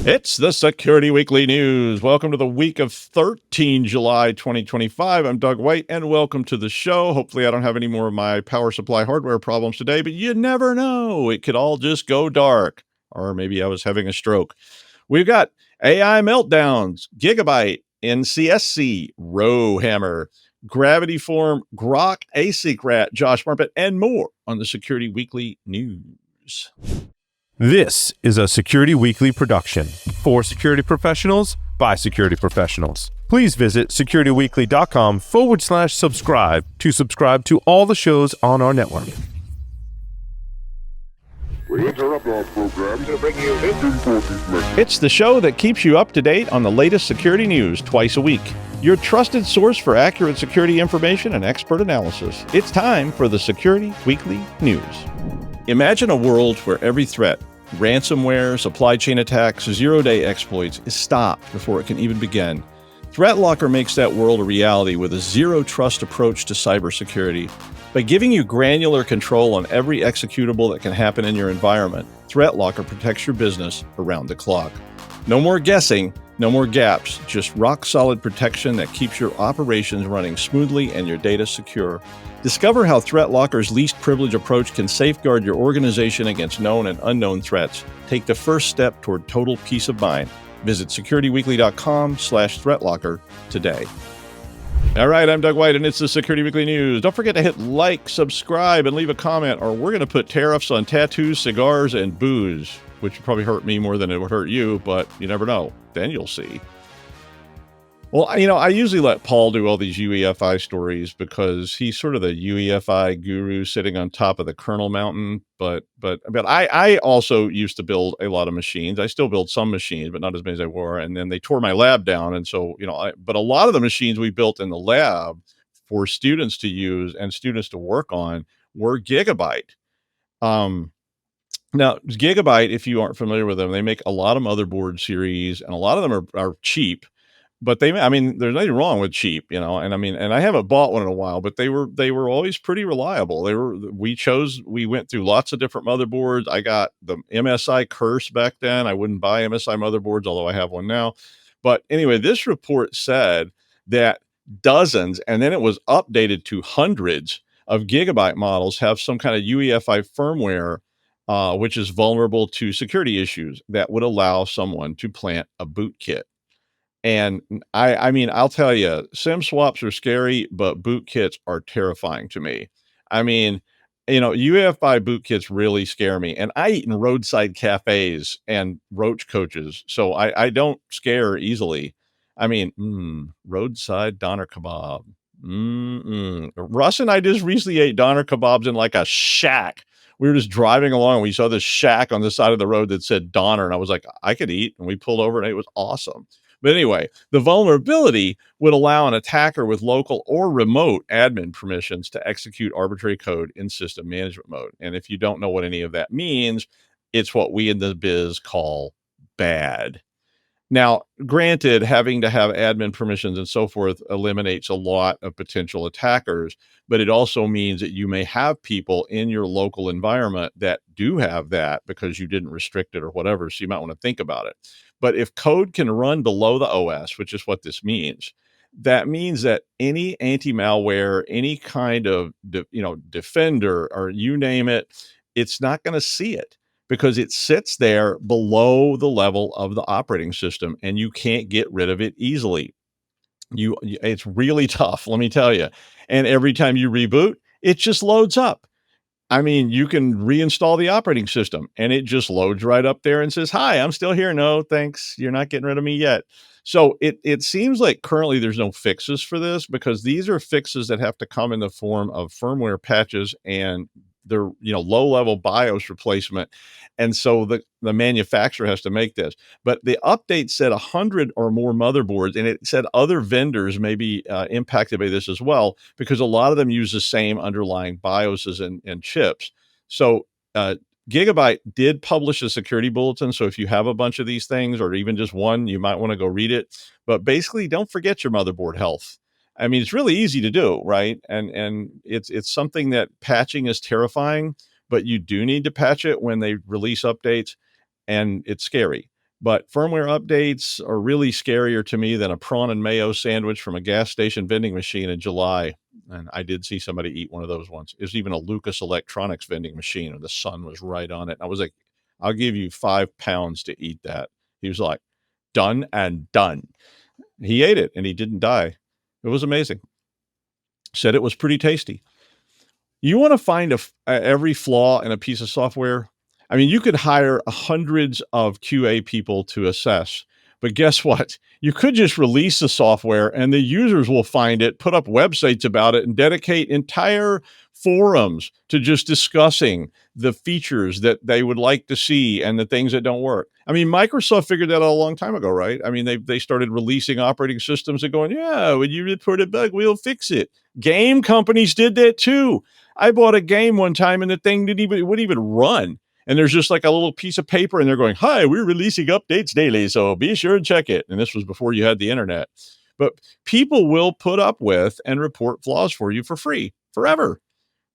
It's the Security Weekly News. Welcome to the week of 13 July 2025. I'm Doug White, and welcome to the show. Hopefully, I don't have any more of my power supply hardware problems today, but you never know. It could all just go dark. Or maybe I was having a stroke. We've got AI meltdowns, Gigabyte, NCSC, Rowhammer, Gravity Form, Grok AsyncRat, Josh Marpet, and more on the Security Weekly News. This is a Security Weekly production for security professionals by security professionals. Please visit securityweekly.com/subscribe to subscribe to all the shows on our network. We interrupt our program to bring you this important message. It's the show that keeps you up to date on the latest security news twice a week. Your trusted source for accurate security information and expert analysis. It's time for the Security Weekly News. Imagine a world where every threat, ransomware, supply chain attacks, zero-day exploits, is stopped before it can even begin. ThreatLocker makes that world a reality with a zero-trust approach to cybersecurity. By giving you granular control on every executable that can happen in your environment, ThreatLocker protects your business around the clock. No more guessing, no more gaps, just rock-solid protection that keeps your operations running smoothly and your data secure. Discover how ThreatLocker's least privilege approach can safeguard your organization against known and unknown threats. Take the first step toward total peace of mind. Visit securityweekly.com/ThreatLocker today. All right, I'm Doug White, and it's the Security Weekly News. Don't forget to hit like, subscribe, and leave a comment, or we're going to put tariffs on tattoos, cigars, and booze, which would probably hurt me more than it would hurt you, but you never know. Then you'll see. Well, I usually let Paul do all these UEFI stories because he's sort of the UEFI guru sitting on top of the kernel mountain. But I also used to build a lot of machines. I still build some machines, but not as many as I were. And then they tore my lab down. And so, but a lot of the machines we built in the lab for students to use and students to work on were Gigabyte. Now, Gigabyte, if you aren't familiar with them, they make a lot of motherboard series, and a lot of them are cheap. But there's nothing wrong with cheap, and I haven't bought one in a while, but they were always pretty reliable. We went through lots of different motherboards. I got the MSI curse back then. I wouldn't buy MSI motherboards, although I have one now. But anyway, this report said that dozens, and then it was updated to hundreds of Gigabyte models have some kind of UEFI firmware, which is vulnerable to security issues that would allow someone to plant a bootkit. And I'll tell you, SIM swaps are scary, but bootkits are terrifying to me. UEFI bootkits really scare me. And I eat in roadside cafes and roach coaches, so I don't scare easily. Roadside doner kebab. Russ and I just recently ate doner kebabs in like a shack. We were just driving along and we saw this shack on the side of the road that said doner. And I was like, I could eat. And we pulled over and it was awesome. But anyway, the vulnerability would allow an attacker with local or remote admin permissions to execute arbitrary code in system management mode. And if you don't know what any of that means, it's what we in the biz call bad. Now, granted, having to have admin permissions and so forth eliminates a lot of potential attackers, but it also means that you may have people in your local environment that do have that because you didn't restrict it or whatever. So you might want to think about it. But if code can run below the OS, which is what this means, that means that any anti-malware, any kind of defender, or you name it, it's not going to see it because it sits there below the level of the operating system and you can't get rid of it easily. It's really tough, let me tell you. And every time you reboot, it just loads up. You can reinstall the operating system and it just loads right up there and says, hi, I'm still here. No, thanks. You're not getting rid of me yet. So it seems like currently there's no fixes for this because these are fixes that have to come in the form of firmware patches and they're, low-level BIOS replacement. And so the manufacturer has to make this. But the update said 100 or more motherboards, and it said other vendors may be impacted by this as well, because a lot of them use the same underlying BIOSes and chips. So Gigabyte did publish a security bulletin. So if you have a bunch of these things, or even just one, you might want to go read it. But basically, don't forget your motherboard health. It's really easy to do, right? And it's something that patching is terrifying, but you do need to patch it when they release updates, and it's scary. But firmware updates are really scarier to me than a prawn and mayo sandwich from a gas station vending machine in July. And I did see somebody eat one of those once. It was even a Lucas Electronics vending machine, and the sun was right on it. I was like, I'll give you 5 pounds to eat that. He was like, done and done. He ate it and he didn't die. It was amazing. Said it was pretty tasty. You want to find every flaw in a piece of software? I mean, you could hire hundreds of QA people to assess, but guess what? You could just release the software and the users will find it, put up websites about it, and dedicate entire forums to just discussing the features that they would like to see and the things that don't work. I mean, Microsoft figured that out a long time ago, right? I mean, they started releasing operating systems and going, yeah, when you report a bug, we'll fix it. Game companies did that too. I bought a game one time and the thing wouldn't even run. And there's just like a little piece of paper and they're going, hi, we're releasing updates daily, so be sure and check it. And this was before you had the internet. But people will put up with and report flaws for you for free forever.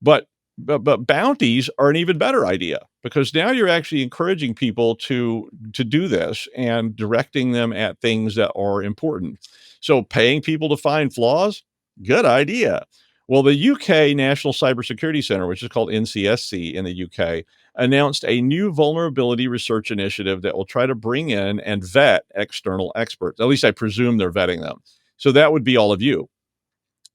But bounties are an even better idea, because now you're actually encouraging people to do this and directing them at things that are important. So paying people to find flaws, good idea. Well, the UK National Cybersecurity Center, which is called NCSC in the UK, announced a new vulnerability research initiative that will try to bring in and vet external experts. At least I presume they're vetting them. So that would be all of you.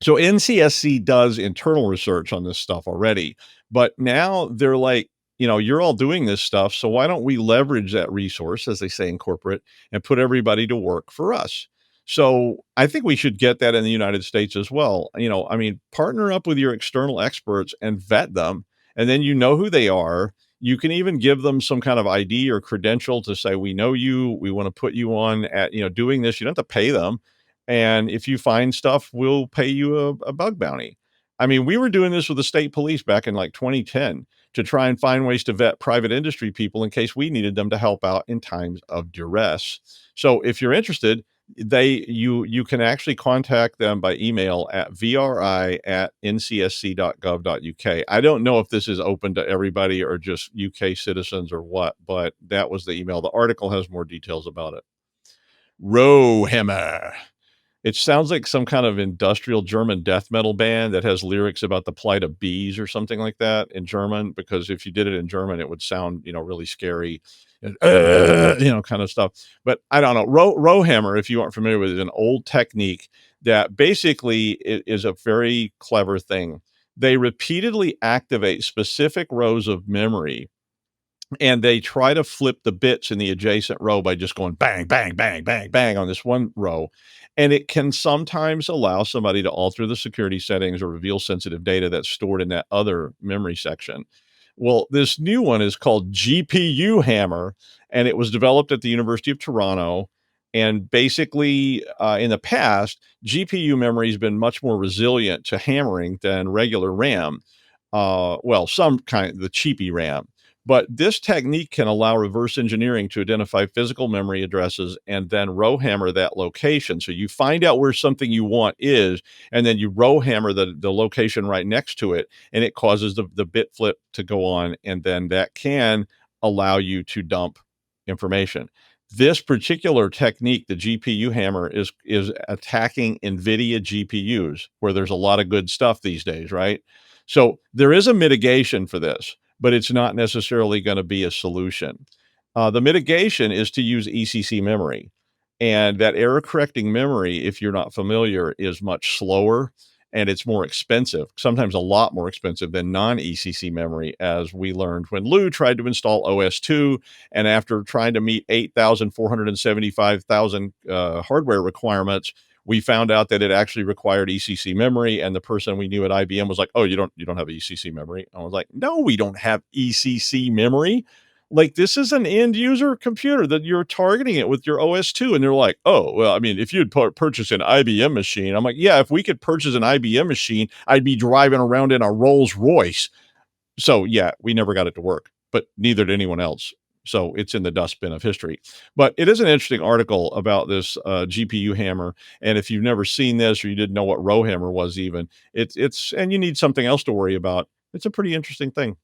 So NCSC does internal research on this stuff already, but now they're like, you're all doing this stuff, so why don't we leverage that resource, as they say in corporate, and put everybody to work for us? So I think we should get that in the United States as well. I mean, partner up with your external experts and vet them, and then you know who they are. You can even give them some kind of ID or credential to say, we know you, we want to put you on at, doing this. You don't have to pay them. And if you find stuff, we'll pay you a bug bounty. I mean, we were doing this with the state police back in like 2010 to try and find ways to vet private industry people in case we needed them to help out in times of duress. So if you're interested, you can actually contact them by email at vri@ncsc.gov.uk. I don't know if this is open to everybody or just UK citizens or what, but that was the email. The article has more details about it. Rowhammer. It sounds like some kind of industrial German death metal band that has lyrics about the plight of bees or something like that in German, because if you did it in German, it would sound, really scary, and, kind of stuff. But I don't know. Rowhammer, if you aren't familiar with it, is an old technique that basically is a very clever thing. They repeatedly activate specific rows of memory, and they try to flip the bits in the adjacent row by just going bang, bang, bang, bang, bang on this one row. And it can sometimes allow somebody to alter the security settings or reveal sensitive data that's stored in that other memory section. Well, this new one is called GPU Hammer, and it was developed at the University of Toronto. And basically, in the past, GPU memory has been much more resilient to hammering than regular RAM. Some kind, the cheapy RAM. But this technique can allow reverse engineering to identify physical memory addresses and then rowhammer that location. So you find out where something you want is, and then you rowhammer the location right next to it, and it causes the bit flip to go on, and then that can allow you to dump information. This particular technique, the GPU hammer, is attacking NVIDIA GPUs, where there's a lot of good stuff these days, right? So there is a mitigation for this, but it's not necessarily going to be a solution. The mitigation is to use ECC memory. And that error correcting memory, if you're not familiar, is much slower and it's more expensive, sometimes a lot more expensive than non-ECC memory, as we learned when Lou tried to install OS2. And after trying to meet 8,475,000 hardware requirements, we found out that it actually required ECC memory, and the person we knew at IBM was like, "Oh, you don't have ECC memory?" I was like, "No, we don't have ECC memory. Like, this is an end user computer that you're targeting it with your OS2." And they're like, "Oh, well, I mean, if you'd purchase an IBM machine," I'm like, "Yeah, if we could purchase an IBM machine, I'd be driving around in a Rolls Royce." So yeah, we never got it to work, but neither did anyone else. So it's in the dustbin of history. But it is an interesting article about this GPU hammer. And if you've never seen this, or you didn't know what Rowhammer was even, and you need something else to worry about, it's a pretty interesting thing.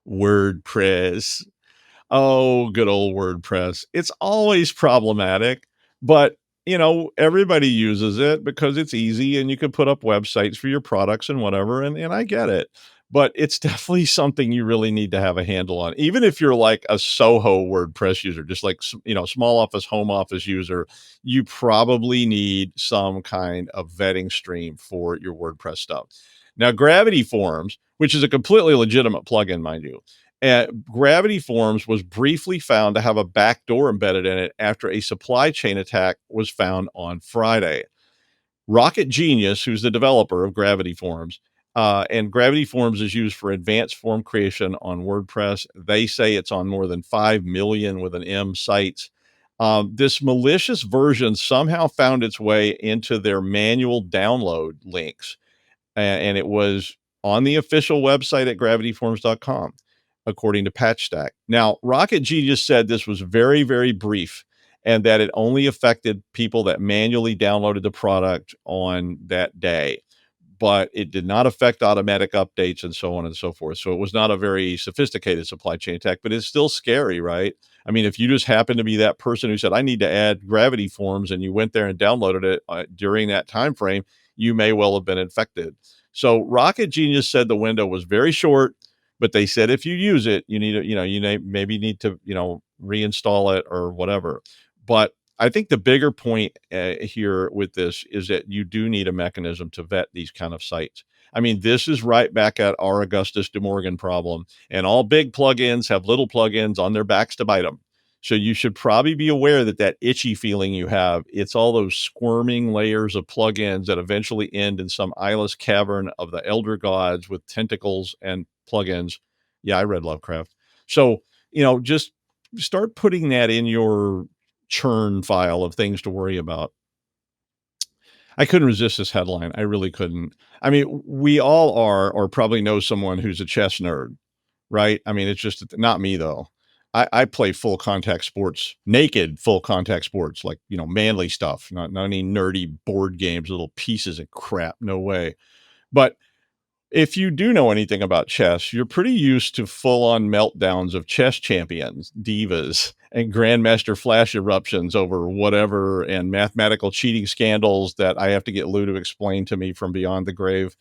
WordPress. Oh, good old WordPress. It's always problematic, but everybody uses it because it's easy and you can put up websites for your products and whatever. And I get it, but it's definitely something you really need to have a handle on. Even if you're like a Soho WordPress user, just like, small office, home office user, you probably need some kind of vetting stream for your WordPress stuff. Now, Gravity Forms, which is a completely legitimate plugin, mind you, Gravity Forms was briefly found to have a backdoor embedded in it after a supply chain attack was found on Friday. Rocket Genius, who's the developer of Gravity Forms, and Gravity Forms is used for advanced form creation on WordPress. They say it's on more than 5 million with an M sites. This malicious version somehow found its way into their manual download links, and it was on the official website at gravityforms.com, according to PatchStack. Now, Rocket Genius said this was very, very brief and that it only affected people that manually downloaded the product on that day, but it did not affect automatic updates and so on and so forth. So it was not a very sophisticated supply chain attack, but it's still scary, right? I mean, if you just happen to be that person who said, I need to add Gravity Forms, and you went there and downloaded it during that time frame, you may well have been infected. So Rocket Genius said the window was very short, but they said if you use it, you need to, maybe need to, reinstall it or whatever. But I think the bigger point here with this is that you do need a mechanism to vet these kind of sites. I mean, this is right back at our Augustus De Morgan problem, and all big plugins have little plugins on their backs to bite them. So you should probably be aware that that itchy feeling you have, it's all those squirming layers of plugins that eventually end in some eyeless cavern of the elder gods with tentacles and plugins. Yeah, I read Lovecraft. So, just start putting that in your churn file of things to worry about. I couldn't resist this headline. I really couldn't. I mean, we all are, or probably know someone who's a chess nerd, right? I mean, it's just not me though. I play full contact sports, naked full contact sports, like, manly stuff, not any nerdy board games, little pieces of crap. No way. But if you do know anything about chess, you're pretty used to full-on meltdowns of chess champions, divas, and grandmaster flash eruptions over whatever, and mathematical cheating scandals that I have to get Lou to explain to me from beyond the grave.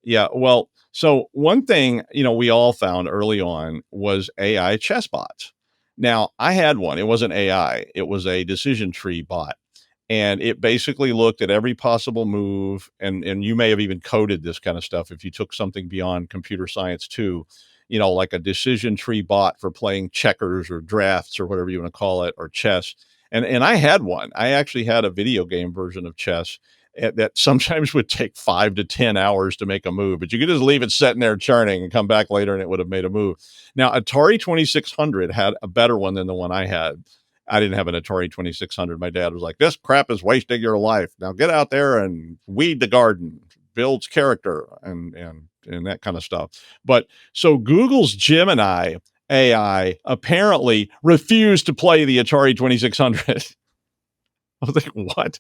Yeah, well, so one thing, we all found early on was AI chess bots. Now, I had one. It wasn't AI. It was a decision tree bot. And it basically looked at every possible move, and you may have even coded this kind of stuff if you took something beyond computer science too, like a decision tree bot for playing checkers or drafts or whatever you want to call it, or chess. And I had one. I actually had a video game version of chess that sometimes would take 5 to 10 hours to make a move, but you could just leave it sitting there churning and come back later and it would have made a move. Now, Atari 2600 had a better one than the one I had. I didn't have an Atari 2600. My dad was like, this crap is wasting your life. Now get out there and weed the garden, builds character and that kind of stuff. But so Google's Gemini AI apparently refused to play the Atari 2600. I was like, what?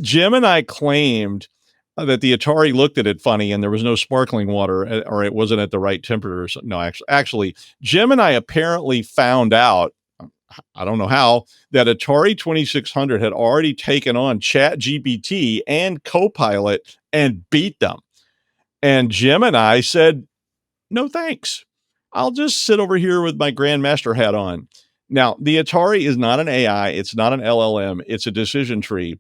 Gemini claimed that the Atari looked at it funny and there was no sparkling water, or it wasn't at the right temperature. No, actually, Gemini apparently found out, I don't know how, that Atari 2600 had already taken on ChatGPT and Copilot and beat them. And Gemini said, no thanks. I'll just sit over here with my Grandmaster hat on. Now, the Atari is not an AI. It's not an LLM. It's a decision tree.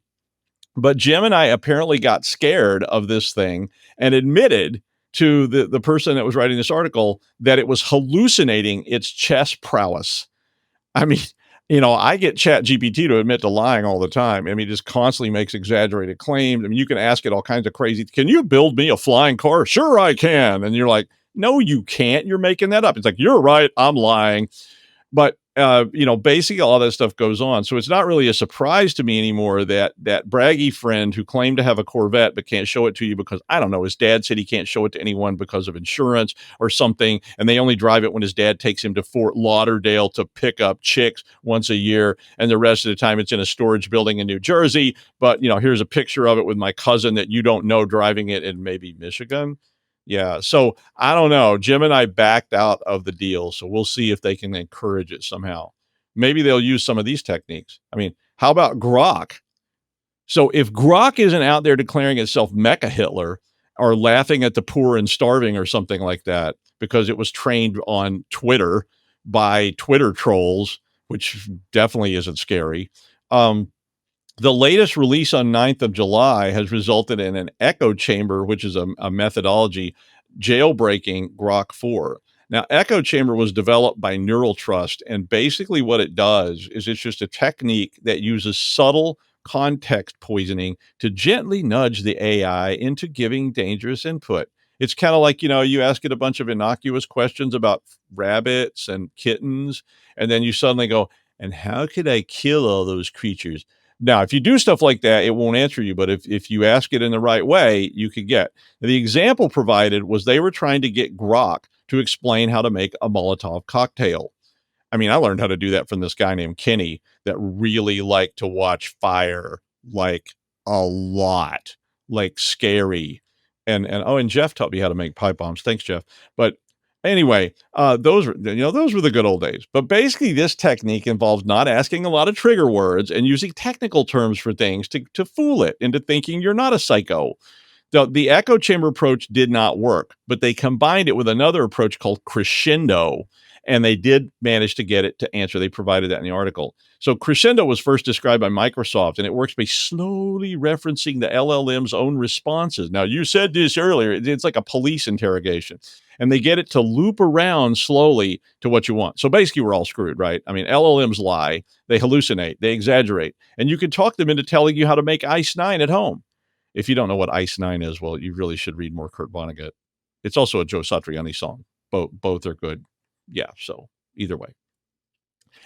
But Gemini apparently got scared of this thing and admitted to the person that was writing this article that it was hallucinating its chess prowess. I mean, I get ChatGPT to admit to lying all the time. I mean, it just constantly makes exaggerated claims. I mean, you can ask it all kinds of crazy, can you build me a flying car? Sure, I can. And you're like, no, you can't. You're making that up. It's like, you're right. I'm lying. But, basically all that stuff goes on. So it's not really a surprise to me anymore that braggy friend who claimed to have a Corvette but can't show it to you because, I don't know, his dad said he can't show it to anyone because of insurance or something, and they only drive it when his dad takes him to Fort Lauderdale to pick up chicks once a year, and the rest of the time it's in a storage building in New Jersey. But, here's a picture of it with my cousin that you don't know driving it in maybe Michigan. Yeah. So I don't know. Jim and I backed out of the deal. So we'll see if they can encourage it somehow. Maybe they'll use some of these techniques. I mean, how about Grok? So if Grok isn't out there declaring itself Mecha Hitler or laughing at the poor and starving or something like that because it was trained on Twitter by Twitter trolls, which definitely isn't scary. The latest release on 9th of July has resulted in an Echochamber, which is a methodology, jailbreaking Grok 4. Now, Echochamber was developed by Neural Trust, and basically what it does is it's just a technique that uses subtle context poisoning to gently nudge the AI into giving dangerous input. It's kind of like, you ask it a bunch of innocuous questions about rabbits and kittens, and then you suddenly go, and how could I kill all those creatures? Now, if you do stuff like that, it won't answer you. But if you ask it in the right way, you could get. The example provided was they were trying to get Grok to explain how to make a Molotov cocktail. I mean, I learned how to do that from this guy named Kenny that really liked to watch fire, like a lot, like scary. And Jeff taught me how to make pipe bombs. Thanks, Jeff. But anyway, those were the good old days. But basically, this technique involves not asking a lot of trigger words and using technical terms for things to fool it into thinking you're not a psycho. The echo chamber approach did not work, but they combined it with another approach called crescendo, and they did manage to get it to answer. They provided that in the article. So crescendo was first described by Microsoft, and it works by slowly referencing the LLM's own responses. Now, you said this earlier. It's like a police interrogation, and they get it to loop around slowly to what you want. So basically, we're all screwed, right? I mean, LLMs lie, they hallucinate, they exaggerate, and you can talk them into telling you how to make Ice 9 at home. If you don't know what Ice 9 is, well, you really should read more Kurt Vonnegut. It's also a Joe Satriani song. Both are good. Yeah, so either way.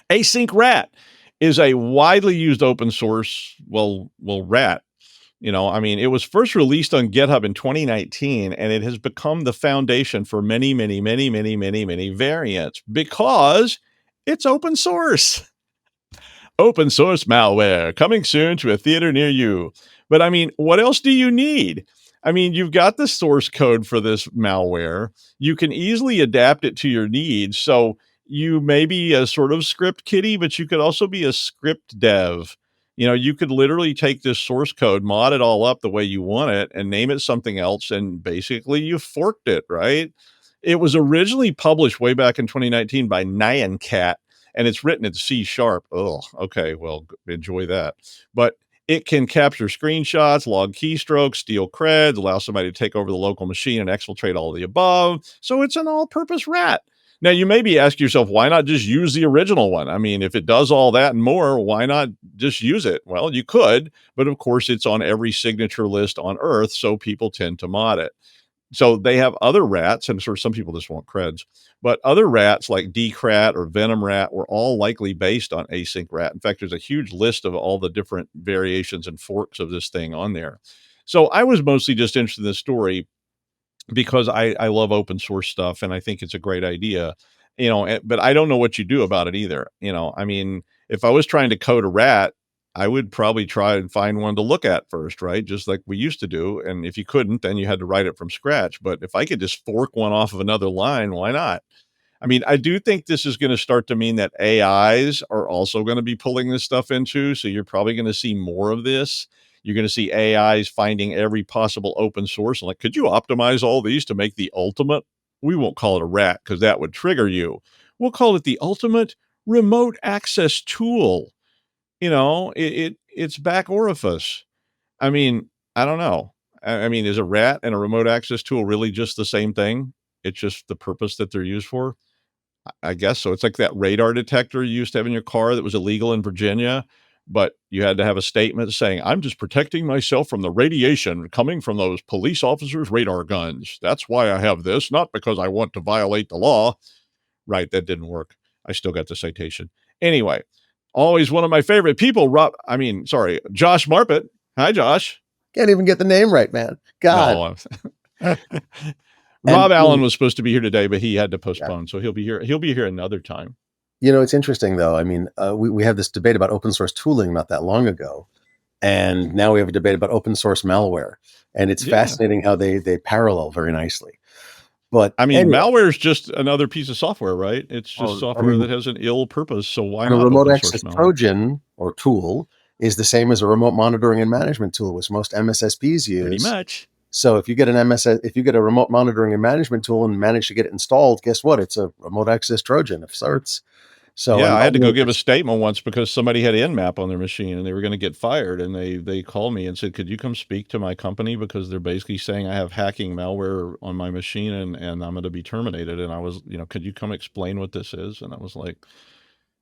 AsyncRat is a widely used open source, rat. It was first released on GitHub in 2019, and it has become the foundation for many, many, many, many, many, many variants because it's open source. Open source malware coming soon to a theater near you. But what else do you need? You've got the source code for this malware. You can easily adapt it to your needs. So you may be a sort of script kiddie, but you could also be a script dev. You could literally take this source code, mod it all up the way you want it, and name it something else. And basically you forked it, right? It was originally published way back in 2019 by Nyancat, and it's written in C#. Oh, okay. Well, enjoy that. But it can capture screenshots, log keystrokes, steal creds, allow somebody to take over the local machine and exfiltrate all of the above. So it's an all-purpose rat. Now, you may be asking yourself, why not just use the original one? If it does all that and more, why not just use it? Well, you could, but of course, it's on every signature list on Earth, so people tend to mod it. So they have other rats, and sort of some people just want creds, but other rats like Dcrat or Venom Rat were all likely based on AsyncRat. In fact, there's a huge list of all the different variations and forks of this thing on there. So I was mostly just interested in this story because I love open source stuff, and I think it's a great idea, but I don't know what you do about it either. If I was trying to code a rat, I would probably try and find one to look at first, right? Just like we used to do. And if you couldn't, then you had to write it from scratch. But if I could just fork one off of another line, why not? I do think this is going to start to mean that AIs are also going to be pulling this stuff into. So you're probably going to see more of this. You're going to see AIs finding every possible open source. And like, could you optimize all these to make the ultimate? We won't call it a rat because that would trigger you. We'll call it the ultimate remote access tool. It's back orifice. I don't know. Is a rat and a remote access tool really just the same thing? It's just the purpose that they're used for. I guess so. It's like that radar detector you used to have in your car that was illegal in Virginia, but you had to have a statement saying, I'm just protecting myself from the radiation coming from those police officers' radar guns. That's why I have this, not because I want to violate the law. Right. That didn't work. I still got the citation. Anyway. Always one of my favorite people, Josh Marpet. Hi, Josh. Can't even get the name right, man. God. No, Rob Allen was supposed to be here today, but he had to postpone. So he'll be here. He'll be here another time. It's interesting, though. We had this debate about open source tooling not that long ago. And now we have a debate about open source malware. And it's fascinating how they parallel very nicely. But I mean, anyway, malware is just another piece of software, right? It's just software that has an ill purpose. So why not a remote open access source malware? Trojan or tool is the same as a remote monitoring and management tool, which most MSSPs use. Pretty much. So if you get if you get a remote monitoring and management tool and manage to get it installed, guess what? It's a remote access Trojan of sorts. So yeah, I had to go give a statement once because somebody had Nmap on their machine and they were going to get fired. And they called me and said, could you come speak to my company? Because they're basically saying I have hacking malware on my machine and I'm going to be terminated. And I was, could you come explain what this is? And I was like,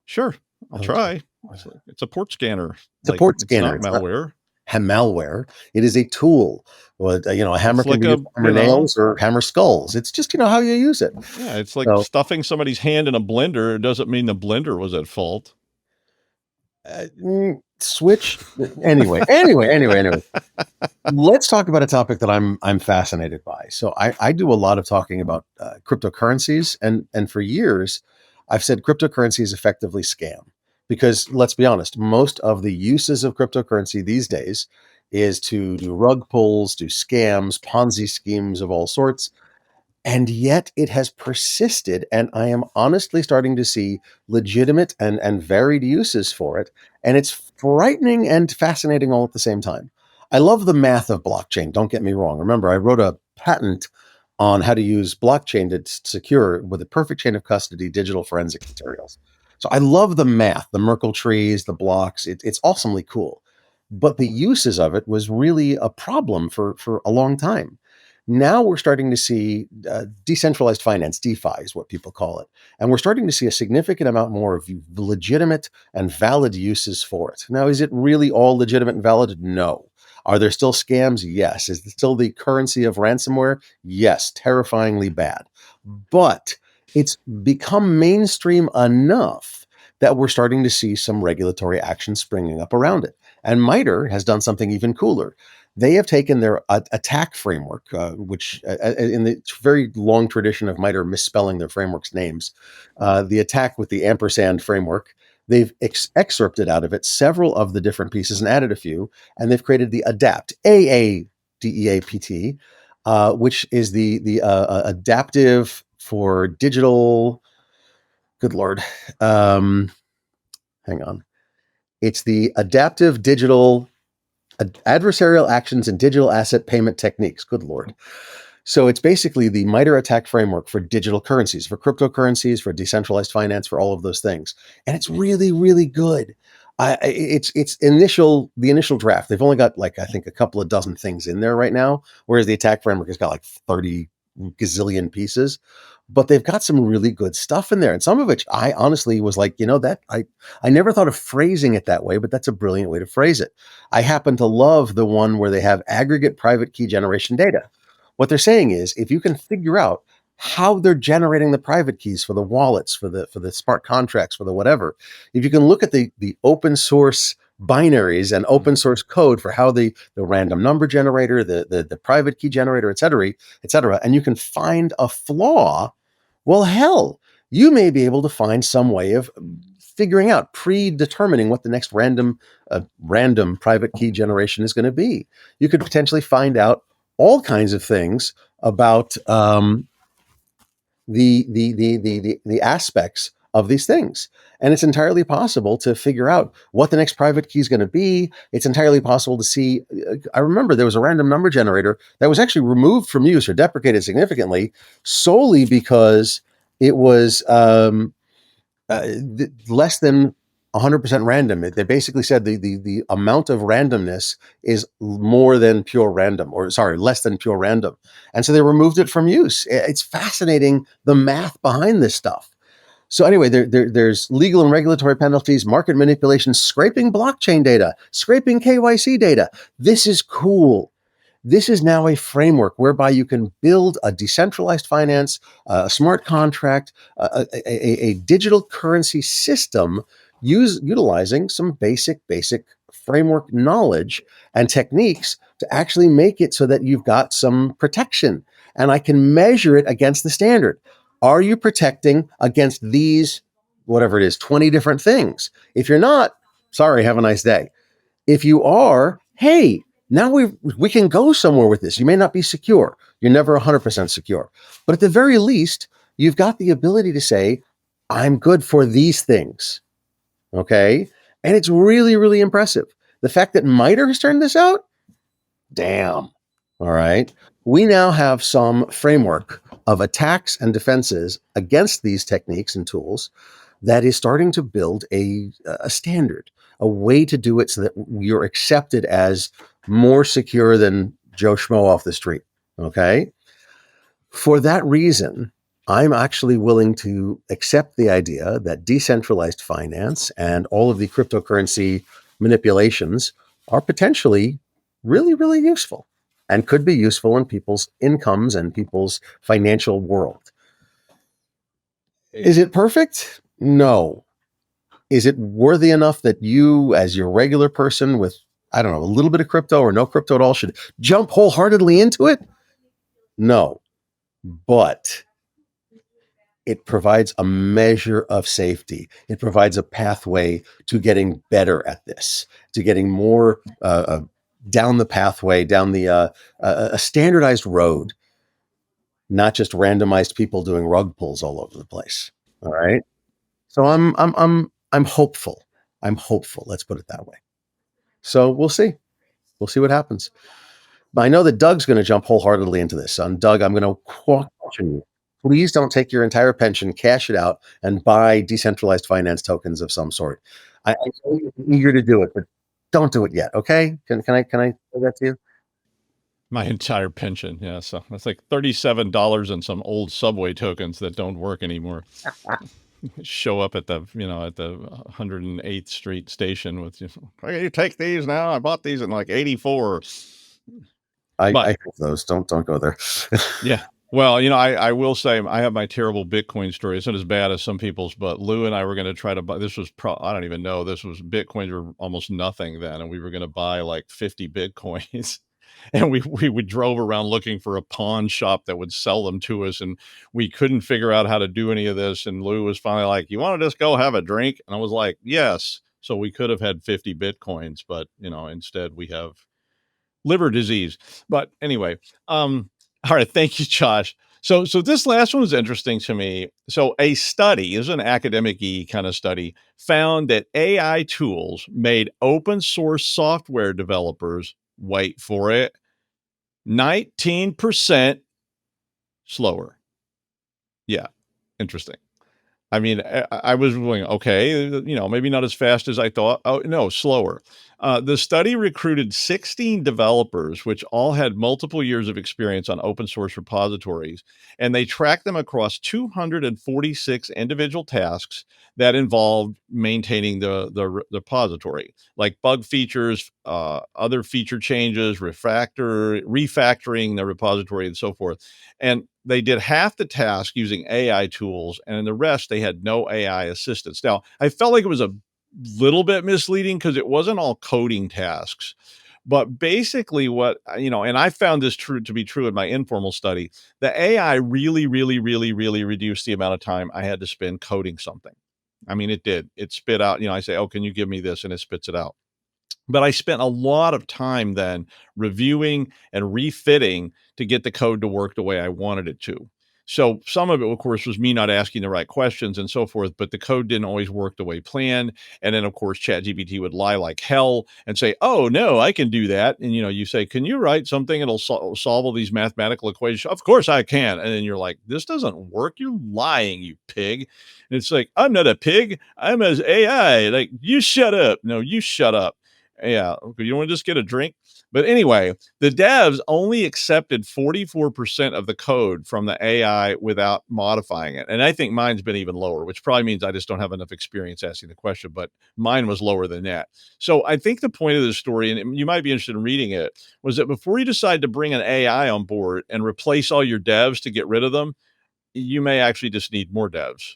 sure, I'll try. It's a port scanner. It's a port scanner. It's not malware. Malware. It is a tool. Well, a hammer can be hammer nails or hammer skulls. It's just how you use it. Yeah, it's like stuffing somebody's hand in a blender. It doesn't mean the blender was at fault. Switch. Anyway. Let's talk about a topic that I'm fascinated by. So I do a lot of talking about cryptocurrencies, and for years I've said cryptocurrency is effectively scam. Because let's be honest, most of the uses of cryptocurrency these days is to do rug pulls, do scams, Ponzi schemes of all sorts. And yet it has persisted. And I am honestly starting to see legitimate and varied uses for it. And it's frightening and fascinating all at the same time. I love the math of blockchain. Don't get me wrong. Remember, I wrote a patent on how to use blockchain to secure, with a perfect chain of custody, digital forensic materials. So I love the math, the Merkle trees, the blocks. It's awesomely cool. But the uses of it was really a problem for a long time. Now we're starting to see decentralized finance, DeFi is what people call it. And we're starting to see a significant amount more of legitimate and valid uses for it. Now, is it really all legitimate and valid? No. Are there still scams? Yes. Is it still the currency of ransomware? Yes. Terrifyingly bad. But it's become mainstream enough that we're starting to see some regulatory action springing up around it. And MITRE has done something even cooler. They have taken their attack framework, which in the very long tradition of MITRE misspelling their frameworks' names, the attack with the ampersand framework, they've excerpted out of it several of the different pieces and added a few, and they've created the ADAPT, AADEAPT, which is the adaptive for digital, good Lord, hang on. It's the adaptive digital adversarial actions and digital asset payment techniques, good Lord. So it's basically the MITRE attack framework for digital currencies, for cryptocurrencies, for decentralized finance, for all of those things. And it's really, really good. It's the initial draft. They've only got I think a couple of dozen things in there right now, whereas the attack framework has got 30 gazillion pieces, but they've got some really good stuff in there. And some of which I honestly was that I never thought of phrasing it that way, but that's a brilliant way to phrase it. I happen to love the one where they have aggregate private key generation data. What they're saying is, if you can figure out how they're generating the private keys for the wallets, for the smart contracts, for the whatever, if you can look at the open source binaries and open source code for how the random number generator, the private key generator, et cetera, and you can find a flaw, well, hell, you may be able to find some way of figuring out, predetermining what the next random private key generation is going to be. You could potentially find out all kinds of things about the aspects of these things. And it's entirely possible to figure out what the next private key is going to be. It's entirely possible to see. I remember there was a random number generator that was actually removed from use or deprecated significantly solely because it was less than 100% random. They basically said the amount of randomness is more than pure random, less than pure random. And so they removed it from use. It's fascinating, the math behind this stuff. So anyway, there's legal and regulatory penalties, market manipulation, scraping blockchain data, scraping KYC data. This is cool. This is now a framework whereby you can build a decentralized finance, a smart contract, a digital currency system utilizing some basic framework knowledge and techniques to actually make it so that you've got some protection. And I can measure it against the standard. Are you protecting against these, whatever it is, 20 different things? If you're not, sorry, have a nice day. If you are, hey, now we can go somewhere with this. You may not be secure. You're never 100% secure. But at the very least, you've got the ability to say, I'm good for these things. Okay? And it's really, really impressive. The fact that MITRE has turned this out, damn. All right. We now have some framework of attacks and defenses against these techniques and tools that is starting to build a standard, a way to do it so that you're accepted as more secure than Joe Schmo off the street. Okay. For that reason, I'm actually willing to accept the idea that decentralized finance and all of the cryptocurrency manipulations are potentially really, really useful and could be useful in people's incomes and people's financial world. Is it perfect? No. Is it worthy enough that you, as your regular person with, I don't know, a little bit of crypto or no crypto at all, should jump wholeheartedly into it? No. But it provides a measure of safety. It provides a pathway to getting better at this, to getting more down the pathway, down the a standardized road, not just randomized people doing rug pulls all over the place. All right. So I'm hopeful. I'm hopeful. Let's put it that way. So we'll see. We'll see what happens. But I know that Doug's going to jump wholeheartedly into this. And Doug, I'm going to caution you. Please don't take your entire pension, cash it out, and buy decentralized finance tokens of some sort. I'm eager to do it, but don't do it yet. Okay? Can I say that to you? My entire pension. Yeah. So that's like $37 and some old subway tokens that don't work anymore. Show up at the 108th Street station with hey, you take these now. I bought these in like 84. I have those. Don't go there. Yeah. Well, I will say I have my terrible Bitcoin story. It's not as bad as some people's, but Lou and I were going to try to buy, this was, I don't even know. This was Bitcoins were almost nothing then. And we were going to buy like 50 Bitcoins. And we drove around looking for a pawn shop that would sell them to us. And we couldn't figure out how to do any of this. And Lou was finally like, you want to just go have a drink? And I was like, yes. So we could have had 50 Bitcoins, but instead we have liver disease. But anyway, all right. Thank you, Josh. So this last one was interesting to me. So a study, is an academic-y kind of study, found that AI tools made open source software developers, wait for it, 19% slower. Yeah, interesting. I mean, I was going, okay, maybe not as fast as I thought. Oh, no, slower. The study recruited 16 developers, which all had multiple years of experience on open source repositories, and they tracked them across 246 individual tasks that involved maintaining the repository, like bug features, other feature changes, refactoring the repository, and so forth. And they did half the task using AI tools, and in the rest, they had no AI assistance. Now, I felt like it was a little bit misleading because it wasn't all coding tasks. But basically what, and I found this to be true in my informal study, the AI really, really, really, really reduced the amount of time I had to spend coding something. I mean, it did. It spit out, I say, oh, can you give me this? And it spits it out. But I spent a lot of time then reviewing and refitting to get the code to work the way I wanted it to. So some of it, of course, was me not asking the right questions and so forth, but the code didn't always work the way planned. And then, of course, ChatGPT would lie like hell and say, oh, no, I can do that. And, you say, can you write something that'll solve all these mathematical equations? Of course I can. And then you're like, this doesn't work. You're lying, you pig. And it's like, I'm not a pig. I'm as AI. Like, you shut up. No, you shut up. Yeah. Okay. You want to just get a drink? But anyway, the devs only accepted 44% of the code from the AI without modifying it. And I think mine's been even lower, which probably means I just don't have enough experience asking the question, but mine was lower than that. So I think the point of this story, and you might be interested in reading it, was that before you decide to bring an AI on board and replace all your devs to get rid of them, you may actually just need more devs.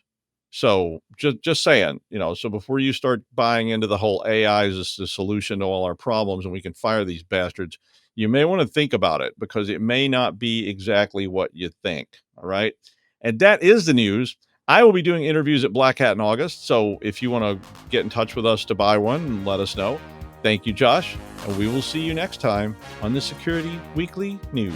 So just saying, so before you start buying into the whole AI is the solution to all our problems and we can fire these bastards, you may want to think about it because it may not be exactly what you think. All right. And that is the news. I will be doing interviews at Black Hat in August. So if you want to get in touch with us to buy one, let us know. Thank you, Josh, and we will see you next time on the Security Weekly News.